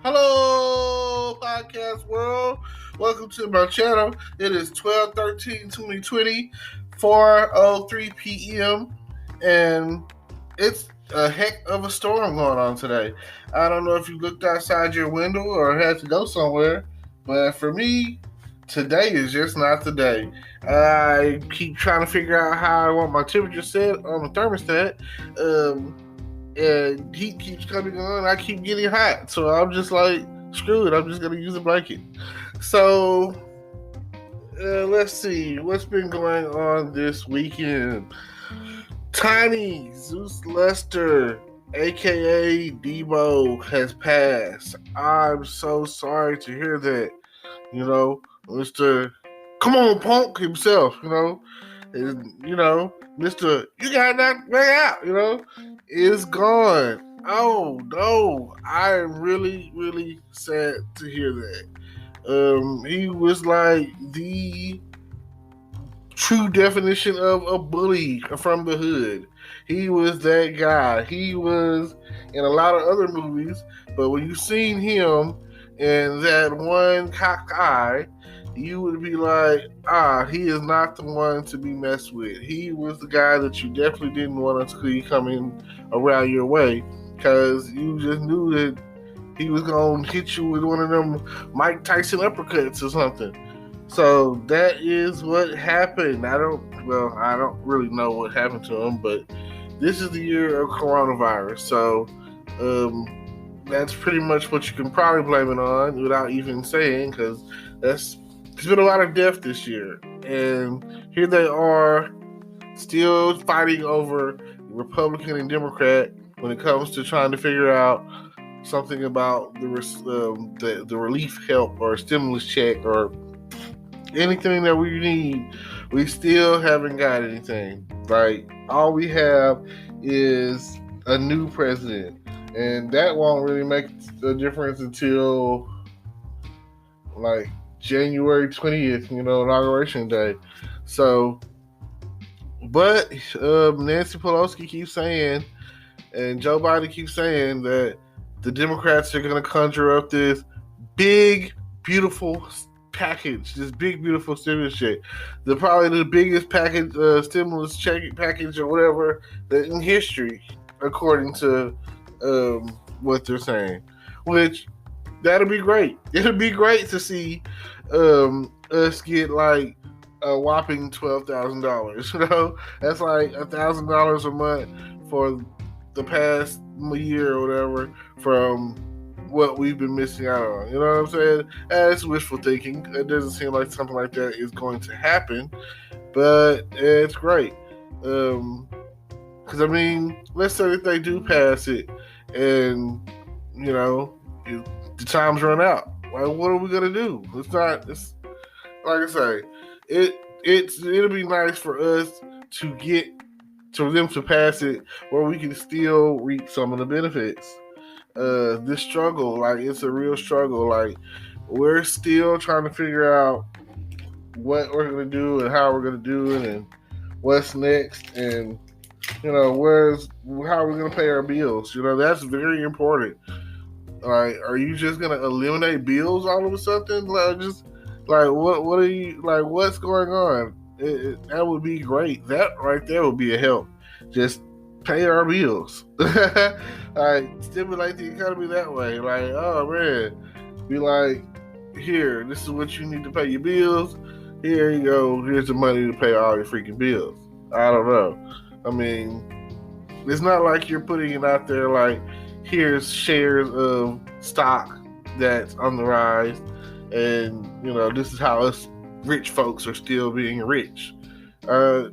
Hello, podcast world. Welcome to my channel. It is 12/13/2020, 4:03 p.m. And it's a heck of a storm going on today. I don't know if you looked outside your window or had to go somewhere, but for me, today is just not the day. I keep trying to figure out how I want my temperature set on the thermostat. And heat keeps coming on. I keep getting hot, so I'm just like, screw it. I'm just gonna use a blanket. So let's see what's been going on this weekend. Tiny Zeus Lester, aka Debo, has passed. I'm so sorry to hear that. Mr. Come on, Punk himself. Mr. You got knocked back out. Is gone. Oh no, I am really, really sad to hear that. He was like the true definition of a bully from the hood. He was that guy. He was in a lot of other movies, but when you seen him in that one cocked eye, you would be like, he is not the one to be messed with. He was the guy that you definitely didn't want to see coming around your way, because you just knew that he was going to hit you with one of them Mike Tyson uppercuts or something. So that is what happened. I don't really know what happened to him, but this is the year of coronavirus. So that's pretty much what you can probably blame it on without even saying, because there's been a lot of death this year. And here they are still fighting over Republican and Democrat when it comes to trying to figure out something about the relief help or stimulus check or anything that we need. We still haven't got anything. Like, all we have is a new president, and that won't really make a difference until like January 20th, inauguration day. So, but Nancy Pelosi keeps saying, and Joe Biden keeps saying, that the Democrats are going to conjure up this big, beautiful package, this big, beautiful stimulus check. Probably the biggest package, stimulus check package or whatever in history, according to what they're saying. Which, that'll be great. It'll be great to see us get like a whopping $12,000. That's like $1,000 a month for the past year or whatever from what we've been missing out on. You know what I'm saying? That's wishful thinking. It doesn't seem like something like that is going to happen, but it's great. Because let's say that they do pass it, and the time's run out. Like, what are we gonna do? It's like I say, it'll be nice for us for them to pass it where we can still reap some of the benefits. This struggle, like, it's a real struggle. Like, we're still trying to figure out what we're gonna do and how we're gonna do it and what's next, and how are we gonna pay our bills. That's very important. Like, are you just gonna eliminate bills all of a sudden? What are you, like, what's going on? That would be great. That right there would be a help. Just pay our bills. Like, stimulate the economy that way. Like, oh man, be like, here, this is what you need to pay your bills. Here you go. Here's the money to pay all your freaking bills. I don't know. It's not like you're putting it out there like, here's shares of stock that's on the rise, and this is how us rich folks are still being rich. It's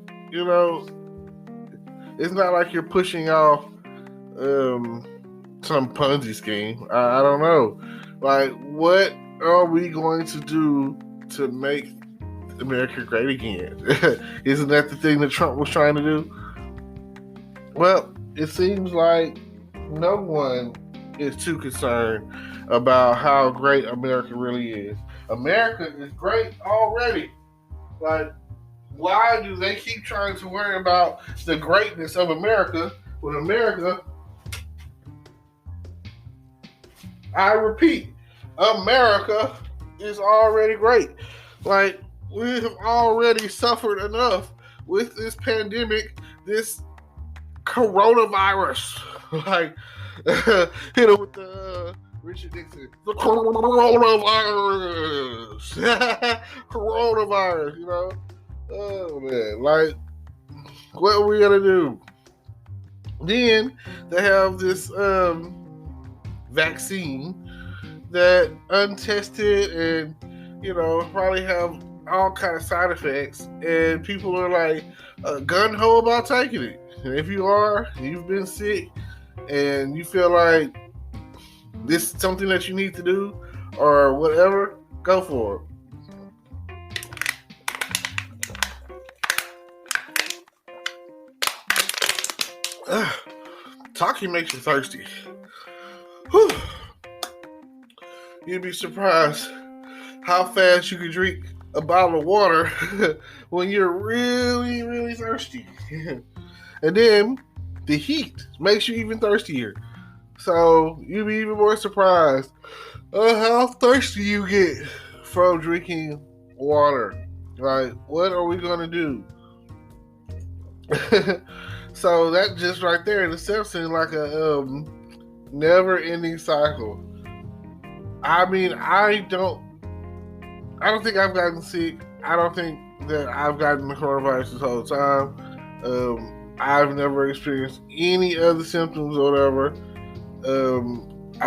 not like you're pushing off some Ponzi scheme. I don't know. Like, what are we going to do to make America great again? Isn't that the thing that Trump was trying to do? Well, it seems like no one is too concerned about how great America really is. America is great already. Like, why do they keep trying to worry about the greatness of America when America I repeat, America is already great. Like, we have already suffered enough with this pandemic, this coronavirus. Like, hit it with the Richard Nixon. The coronavirus. Coronavirus, you know? Oh, man. Like, what are we going to do? Then they have this vaccine that untested and, you know, probably have all kind of side effects, and people are like gung-ho about taking it. And if you are, you've been sick and you feel like this is something that you need to do or whatever, go for it. Talking makes you thirsty. Whew. You'd be surprised how fast you can drink a bottle of water when you're really, really thirsty. And then the heat makes you even thirstier. So you'd be even more surprised how thirsty you get from drinking water. Like, what are we going to do? So that just right there in itself seems like a never-ending cycle. I mean, I don't think I've gotten sick. I don't think that I've gotten the coronavirus this whole time. I've never experienced any other symptoms or whatever.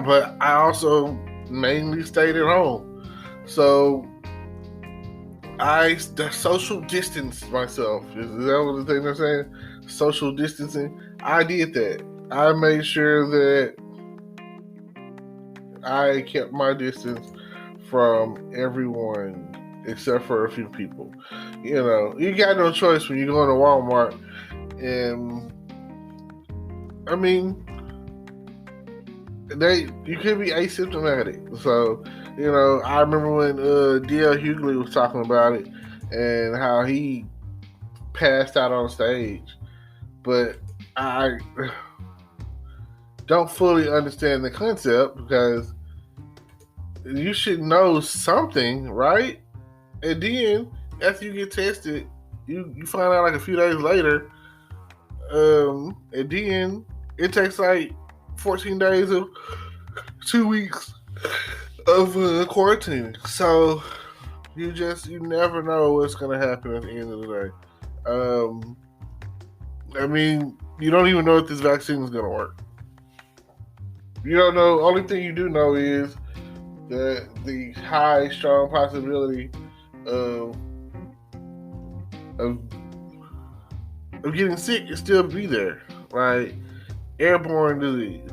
But I also mainly stayed at home. So I social distanced myself. Is that what the thing they're saying? Social distancing. I did that. I made sure that I kept my distance from everyone except for a few people. You know, you got no choice when you go into Walmart, and I mean, you could be asymptomatic. So, you know, I remember when D.L. Hughley was talking about it and how he passed out on stage, but I don't fully understand the concept because you should know something, right? And then after you get tested, you find out like a few days later, and then it takes like 14 days of 2 weeks of quarantine. So you never know what's gonna happen at the end of the day. I mean, you don't even know if this vaccine is gonna work. You don't know. Only thing you do know is that the high, strong possibility of getting sick is still be there, right? Airborne disease.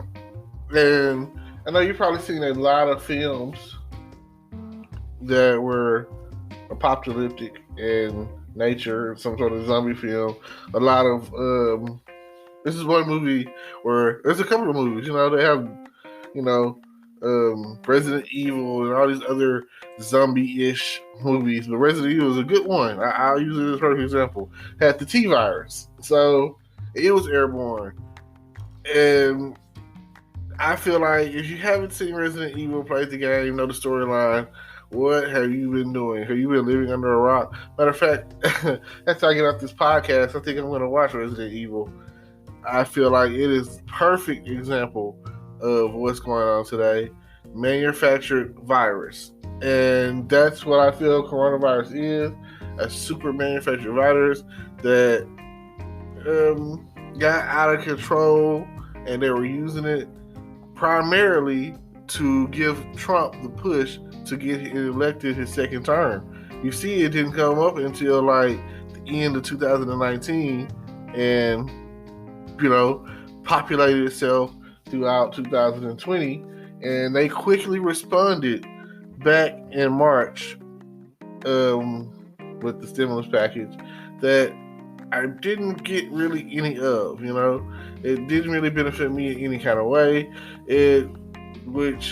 And I know you've probably seen a lot of films that were apocalyptic in nature, some sort of zombie film. A lot of this is one movie where there's a couple of movies, you know, they have, you know, Resident Evil and all these other zombie-ish movies, but Resident Evil is a good one. I'll use it as a perfect example. Had the T virus, so it was airborne. And I feel like if you haven't seen Resident Evil, played the game, know the storyline, what have you been doing? Have you been living under a rock? Matter of fact, after I get off this podcast, I think I'm going to watch Resident Evil. I feel like it is perfect example of what's going on today. Manufactured virus. And that's what I feel coronavirus is. A super manufactured virus that got out of control, and they were using it primarily to give Trump the push to get elected his second term. You see, it didn't come up until like the end of 2019 and, you know, populated itself throughout 2020, and they quickly responded back in March with the stimulus package that I didn't get really any of, you know. It didn't really benefit me in any kind of way. It would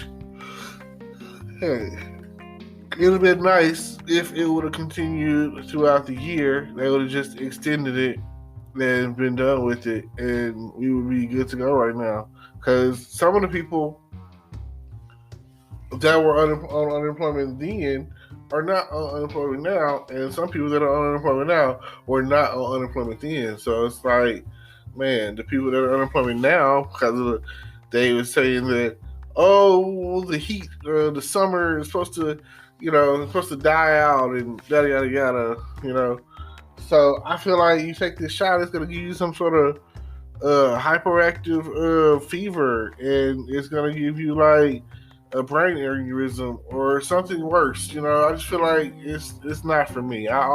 have been nice if it would have continued throughout the year. They would have just extended it and been done with it, and we would be good to go right now. Because some of the people that were on unemployment then are not on unemployment now, and some people that are on unemployment now were not on unemployment then. So it's like, man, the people that are on unemployment now, because of they were saying that, oh, the heat, the summer is supposed to, it's supposed to die out and yada yada yada, So I feel like you take this shot, it's gonna give you some sort of hyperactive fever, and it's gonna give you like a brain aneurysm or something worse. I just feel like it's not for me. I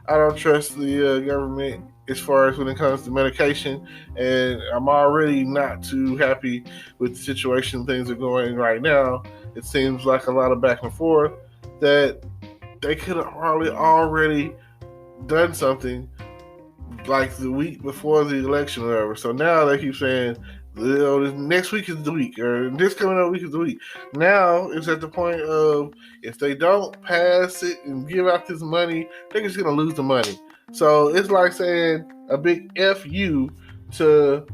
don't trust the government as far as when it comes to medication, and I'm already not too happy with the situation things are going right now. It seems like a lot of back and forth that they could have probably already done something like the week before the election or whatever. So now they keep saying, this next week is the week, or this coming up week is the week. Now it's at the point of, if they don't pass it and give out this money, they're just going to lose the money. So it's like saying a big F you to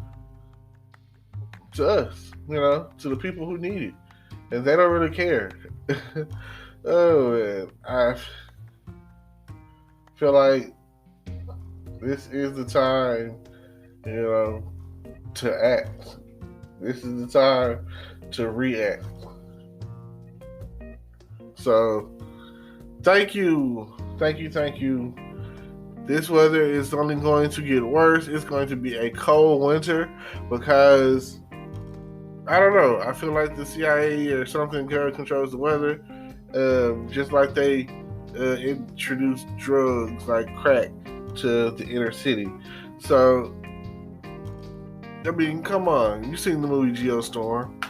us, to the people who need it. And they don't really care. Oh, man. I feel like this is the time, to act. This is the time to react. So, thank you. This weather is only going to get worse. It's going to be a cold winter because, I don't know, I feel like the CIA or something controls the weather. Just like they introduced drugs like crack to the inner city. So, I mean, come on. You've seen the movie Geostorm.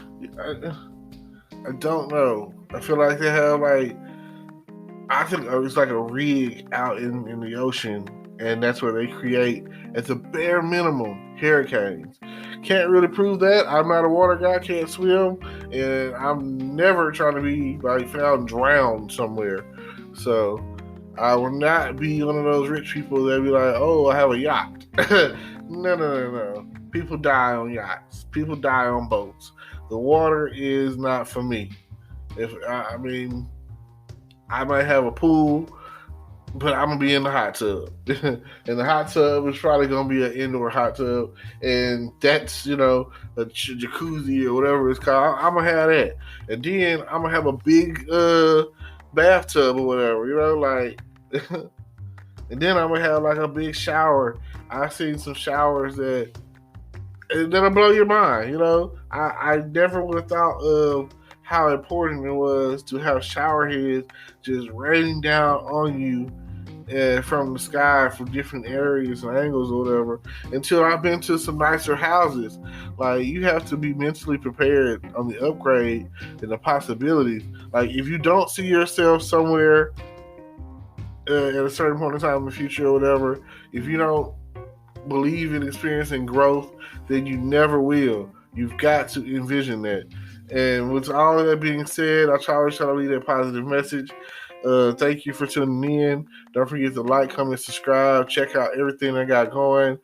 I don't know. I feel like they have I think it's like a rig out in the ocean, and that's where they create, at the bare minimum, hurricanes. Can't really prove that. I'm not a water guy, can't swim, and I'm never trying to be found drowned somewhere. So I will not be one of those rich people that be like, oh, I have a yacht. No. People die on yachts. People die on boats. The water is not for me. I might have a pool, but I'm going to be in the hot tub. And the hot tub is probably going to be an indoor hot tub. And that's, a jacuzzi or whatever it's called. I'm going to have that. And then I'm going to have a big bathtub or whatever, and then I'm going to have a big shower. I've seen some showers that'll blow your mind, I never would have thought of how important it was to have shower heads just raining down on you from the sky from different areas and angles or whatever, until I've been to some nicer houses. You have to be mentally prepared on the upgrade and the possibilities. If you don't see yourself somewhere at a certain point in time in the future or whatever, if you don't believe in experiencing growth, then you never will. You've got to envision that. And with all of that being said, I try to leave that positive message. Thank you for tuning in. Don't forget to like, comment, subscribe. Check out everything I got going.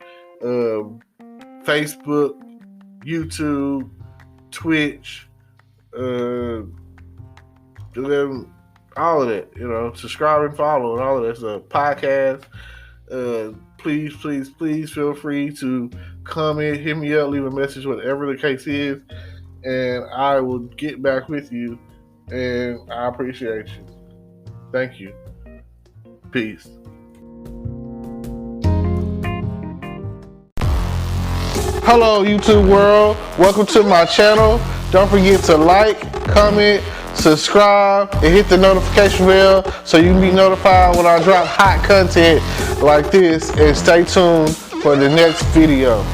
Facebook, YouTube, Twitch, all of that. Subscribe and follow and all of that stuff. Podcast. Please feel free to comment, hit me up, leave a message, whatever the case is, and I will get back with you, and I appreciate you. Thank you. Peace. Hello, YouTube world. Welcome to my channel. Don't forget to like, comment, subscribe, and hit the notification bell so you can be notified when I drop hot content like this, and stay tuned for the next video.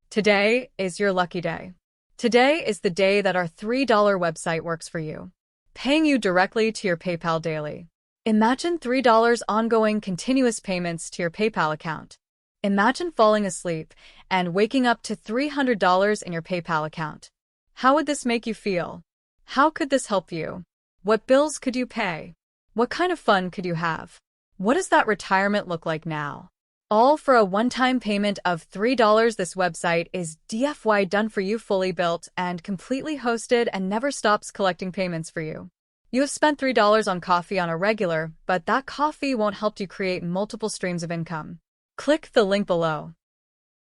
Today is your lucky day. Today is the day that our $3 website works for you, paying you directly to your PayPal daily. Imagine $3 ongoing continuous payments to your PayPal account. Imagine falling asleep and waking up to $300 in your PayPal account. How would this make you feel? How could this help you? What bills could you pay? What kind of fun could you have? What does that retirement look like now? All for a one-time payment of $3. This website is DFY done for you, fully built and completely hosted, and never stops collecting payments for you. You have spent $3 on coffee on a regular, but that coffee won't help you create multiple streams of income. Click the link below.